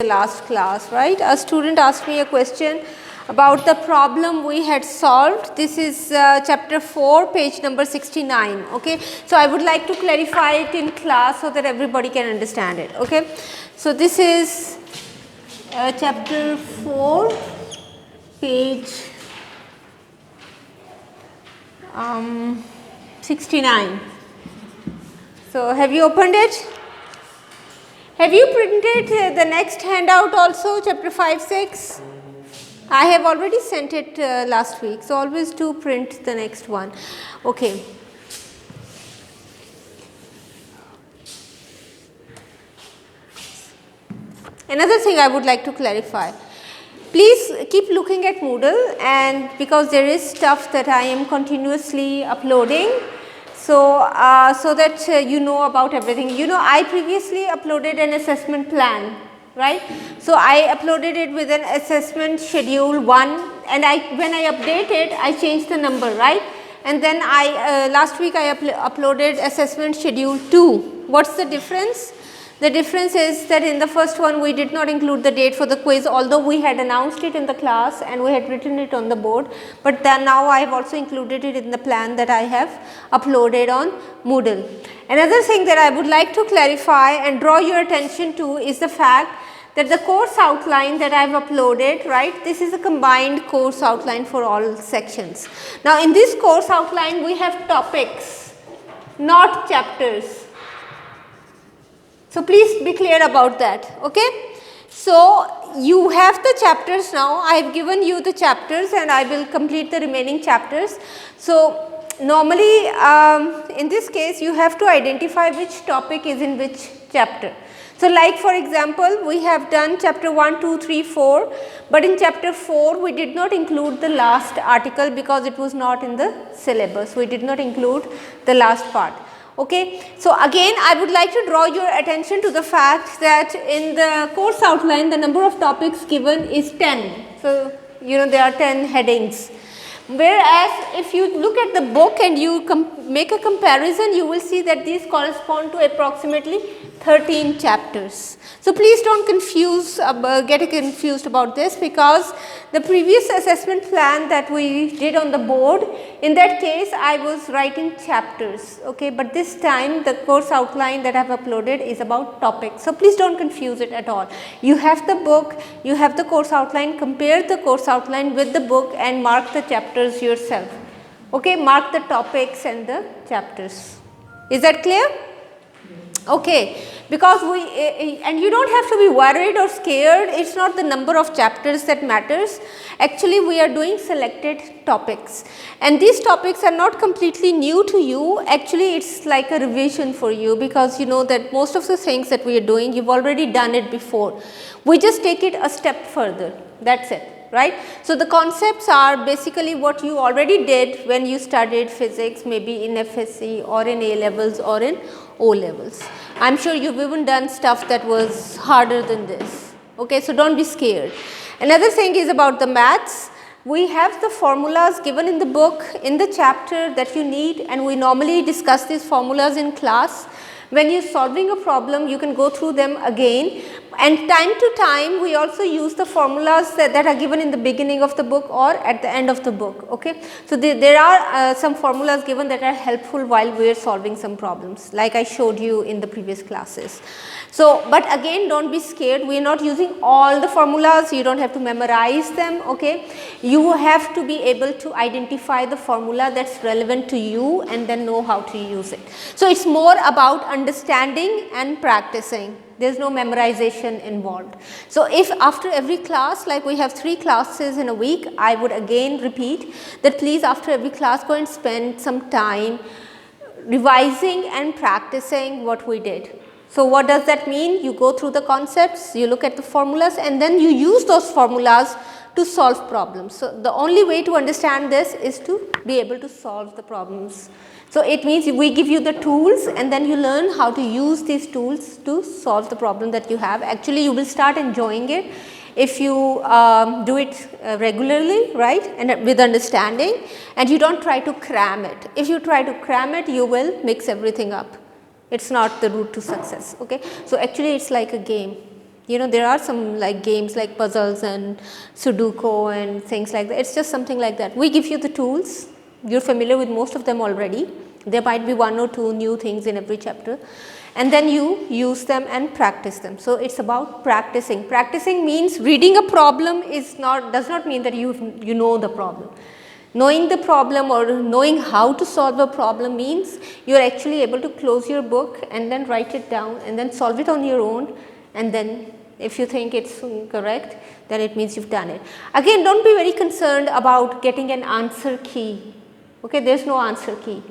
the last class, right? A student asked me a question about the problem we had solved. This is chapter 4, page number 69. Okay, so I would like to clarify it in class so that everybody can understand it. Okay, so this is chapter 4, page 69. So have you opened it? Have you printed the next handout also, chapter 5, 6? I have already sent it last week, so always do print the next one. Okay. Another thing I would like to clarify. Please keep looking at Moodle, and because there is stuff that I am continuously uploading. So that you know about everything. You know, I previously uploaded an assessment plan, right? So I uploaded it with an assessment schedule 1, and when I update it, I change the number, right? And then last week I uploaded assessment schedule 2. What's the difference? The difference is that in the first one we did not include the date for the quiz, although we had announced it in the class and we had written it on the board, but then now I have also included it in the plan that I have uploaded on Moodle. Another thing that I would like to clarify and draw your attention to is the fact that the course outline that I have uploaded, right, this is a combined course outline for all sections. Now in this course outline we have topics, not chapters. So please be clear about that, okay. So you have the chapters now. I have given you the chapters and I will complete the remaining chapters. So normally in this case you have to identify which topic is in which chapter. So like for example, we have done chapter 1, 2, 3, 4, but in chapter 4 we did not include the last article because it was not in the syllabus. We did not include the last part. Okay. So again I would like to draw your attention to the fact that in the course outline the number of topics given is 10. So you know there are 10 headings. Whereas if you look at the book and you make a comparison, you will see that these correspond to approximately 13 chapters. So please don't get confused about this, because the previous assessment plan that we did on the board, in that case I was writing chapters, okay, but this time the course outline that I have uploaded is about topics. So please don't confuse it at all. You have the book, you have the course outline, compare the course outline with the book and mark the chapters yourself, okay, mark the topics and the chapters. Is that clear? Okay, because and you don't have to be worried or scared. It's not the number of chapters that matters. Actually we are doing selected topics, and these topics are not completely new to you. Actually it's like a revision for you, because you know that most of the things that we are doing, you've already done it before. We just take it a step further, that's it, right. So the concepts are basically what you already did when you studied physics, maybe in FSC or in A levels or in O levels. I am sure you have even done stuff that was harder than this, okay. So don't be scared. Another thing is about the maths. We have the formulas given in the book, in the chapter that you need, and we normally discuss these formulas in class. When you are solving a problem, you can go through them again, and time to time we also use the formulas that are given in the beginning of the book or at the end of the book, okay. So there are some formulas given that are helpful while we are solving some problems, like I showed you in the previous classes. So but again don't be scared, we are not using all the formulas, you don't have to memorize them, okay. You have to be able to identify the formula that's relevant to you and then know how to use it. So it's more about understanding and practicing. There is no memorization involved. So if after every class, like we have 3 classes in a week, I would again repeat that please after every class go and spend some time revising and practicing what we did. So what does that mean? You go through the concepts, you look at the formulas, and then you use those formulas to solve problems. So the only way to understand this is to be able to solve the problems. So it means we give you the tools and then you learn how to use these tools to solve the problem that you have. Actually you will start enjoying it if you do it regularly, right, and with understanding, and you don't try to cram it. If you try to cram it, you will mix everything up. It is not the route to success, okay. So actually it is like a game. You know, there are some like games like puzzles and Sudoku and things like that. It's just something like that. We give you the tools. You're familiar with most of them already. There might be one or two new things in every chapter, and then you use them and practice them. So it's about practicing. Practicing means reading a problem does not mean that you know the problem. Knowing the problem or knowing how to solve a problem means you are actually able to close your book and then write it down and then solve it on your own, and then if you think it's correct, then it means you've done it. Again, don't be very concerned about getting an answer key. Okay, there's no answer key.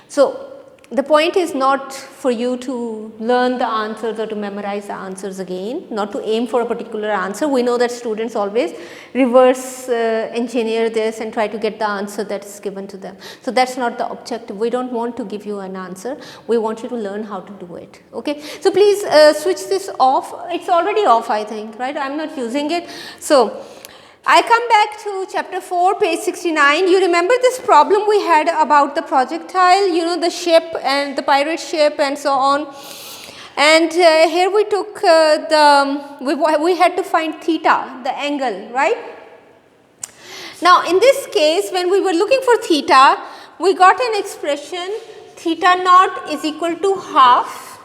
So the point is not for you to learn the answers or to memorize the answers again, not to aim for a particular answer. We know that students always reverse engineer this and try to get the answer that is given to them. So that's not the objective. We don't want to give you an answer. We want you to learn how to do it. Okay. So please switch this off. It's already off, I think, right? I'm not using it. So I come back to chapter 4, page 69. You remember this problem we had about the projectile, you know, the ship and the pirate ship and so on. And here we took we had to find theta, the angle, right? Now in this case, when we were looking for theta, we got an expression theta naught is equal to half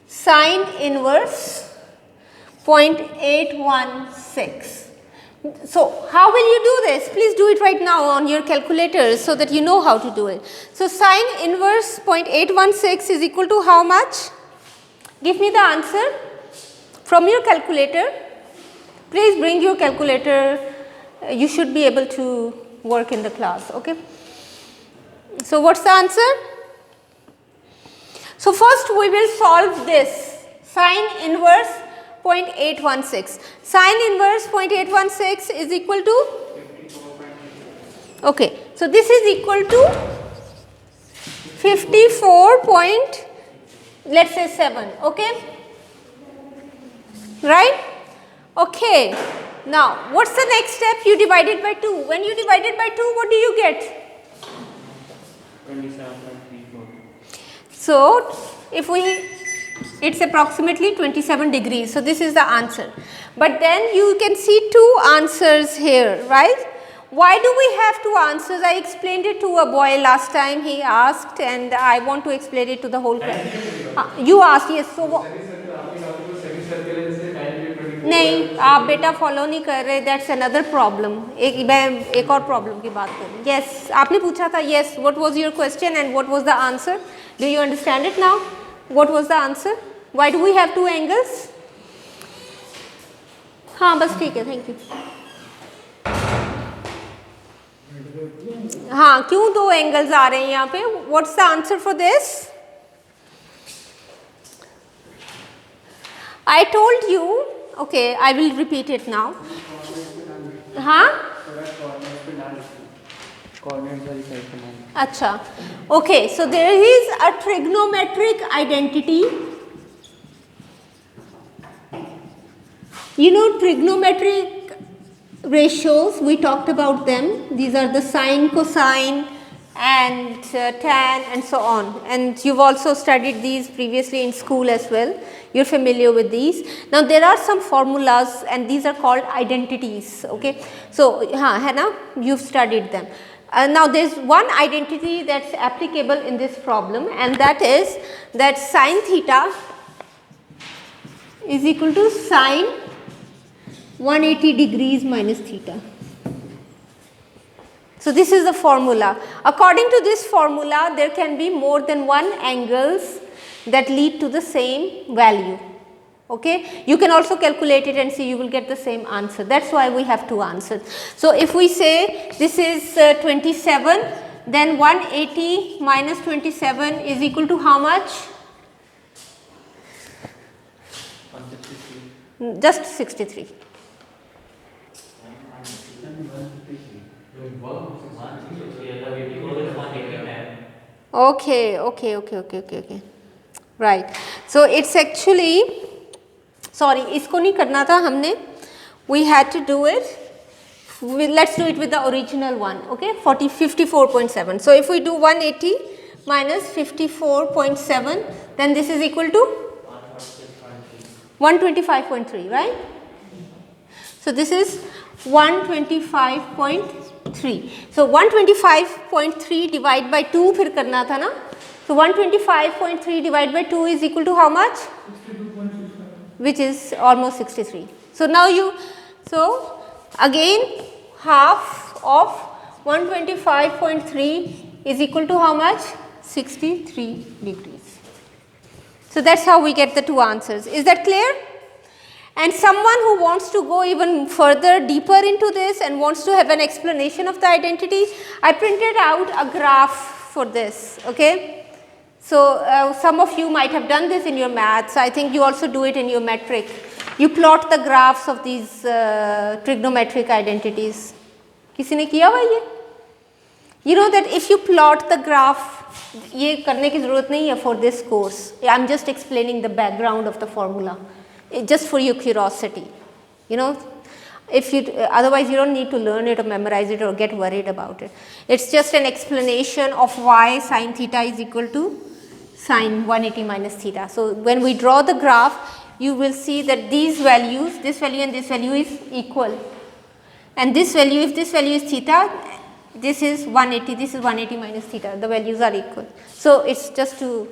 sine inverse 0.816. So how will you do this? Please do it right now on your calculators so that you know how to do it. So sine inverse 0.816 is equal to how much? Give me the answer from your calculator. Please bring your calculator. You should be able to work in the class. Okay. So what's the answer? So first we will solve this sine inverse 0.816. Sine inverse 0.816 is equal to, okay, so this is equal to 54 point, let's say 7, okay, right? Okay, now what's the next step? You divide it by 2. When you divide it by 2, what do you get? 27.34. So if it's approximately 27 degrees. So this is the answer. But then you can see two answers here, right? Why do we have two answers? I explained it to a boy last time. He asked, and I want to explain it to the whole class. You asked, yes. So नहीं, आप बेटा follow नहीं कर रहे. That's another problem. एक और problem की बात करूँ. Yes, आपने पूछा था. Yes, what was your question and what was the answer? Do you understand it now? What was the answer? Why do we have two angles? हाँ बस ठीक है, thank you. हाँ क्यों दो angles आ रहे हैं यहाँ पे? What's the answer for this? I told you. Okay, I will repeat it now. हाँ? अच्छा. Okay, so there is a trigonometric identity. You know trigonometric ratios, we talked about them. These are the sine, cosine and tan and so on. And you've also studied these previously in school as well. You're familiar with these. Now there are some formulas and these are called identities. Okay, so Hannah, you've studied them. Now there is one identity that's applicable in this problem, and that is that sine theta is equal to sine 180 degrees minus theta. So this is the formula. According to this formula, there can be more than one angles that lead to the same value. Okay, you can also calculate it and see you will get the same answer. That's why we have two answers. So if we say this is 27, then 180 minus 27 is equal to how much? Just 63. Okay. Right. So it's actually, sorry, इसको नहीं करना था हमने. We had to do it. Let's do it with the original one. Okay, 54.7. So if we do 180 minus 54.7, then this is equal to 125.3, right? So this is 125.3. So 125.3 divided by 2 फिर करना था ना. So 125.3 divided by 2 is equal to how much? 62.65. Which is almost 63. So now so again half of 125.3 is equal to how much? 63 degrees. So that's how we get the two answers. Is that clear? And someone who wants to go even further deeper into this and wants to have an explanation of the identity, I printed out a graph for this, okay. So some of you might have done this in your maths. I think you also do it in your metric. You plot the graphs of these trigonometric identities. किसी ने किया हुआ ये? You know that if you plot the graph, ये करने की ज़रूरत नहीं है for this course. I am just explaining the background of the formula, just for your curiosity. You know, if you otherwise you don't need to learn it or memorize it or get worried about it. It's just an explanation of why sine theta is equal to sine 180 minus theta. So when we draw the graph, you will see that these values, this value and this value is equal, and this value, if this value is theta, this is 180, this is 180 minus theta, the values are equal. So it's just to,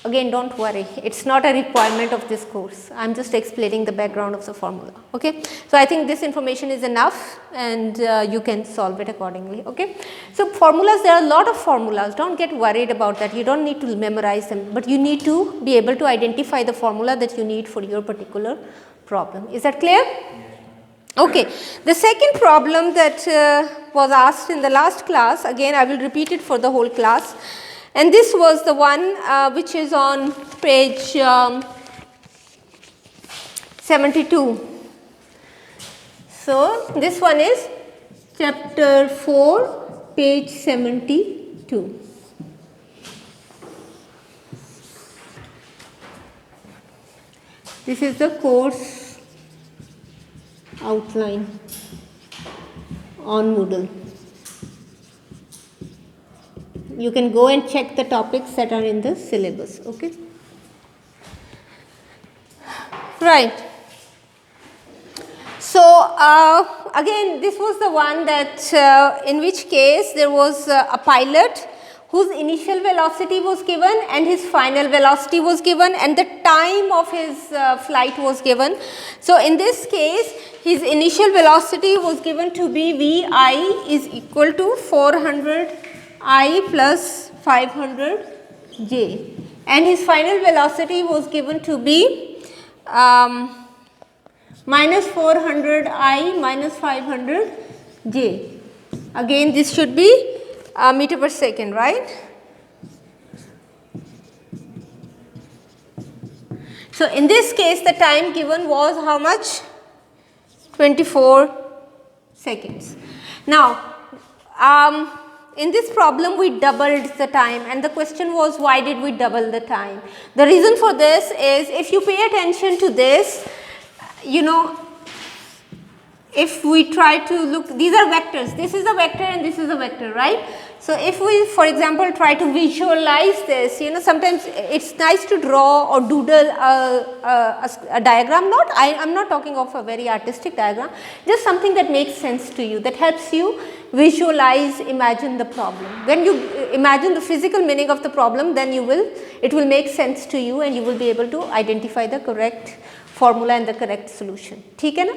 again, don't worry, it's not a requirement of this course. I'm just explaining the background of the formula, okay. So I think this information is enough, and you can solve it accordingly, okay. So formulas, there are a lot of formulas, don't get worried about that, you don't need to memorize them, but you need to be able to identify the formula that you need for your particular problem. Is that clear? Okay. The second problem that was asked in the last class, again I will repeat it for the whole class, and this was the one which is on page 72. So this one is chapter 4, page 72. This is the course outline on Moodle. You can go and check the topics that are in the syllabus, okay. Right. So again, this was the one that in which case there was a pilot whose initial velocity was given and his final velocity was given and the time of his flight was given. So in this case, his initial velocity was given to be Vi is equal to 400 I plus 500 J, and his final velocity was given to be minus 400 I minus 500 J. Again, this should be meter per second, right? So in this case, the time given was how much? 24 seconds. Now, in this problem we doubled the time, and the question was, why did we double the time? The reason for this is, if you pay attention to this, you know, if we try to look, these are vectors, this is a vector and this is a vector, right? So if we, for example, try to visualize this, you know, sometimes it's nice to draw or doodle a diagram. I am not talking of a very artistic diagram, just something that makes sense to you, that helps you visualize, imagine the problem. When you imagine the physical meaning of the problem, then it will make sense to you and you will be able to identify the correct formula and the correct solution. ठीक है ना?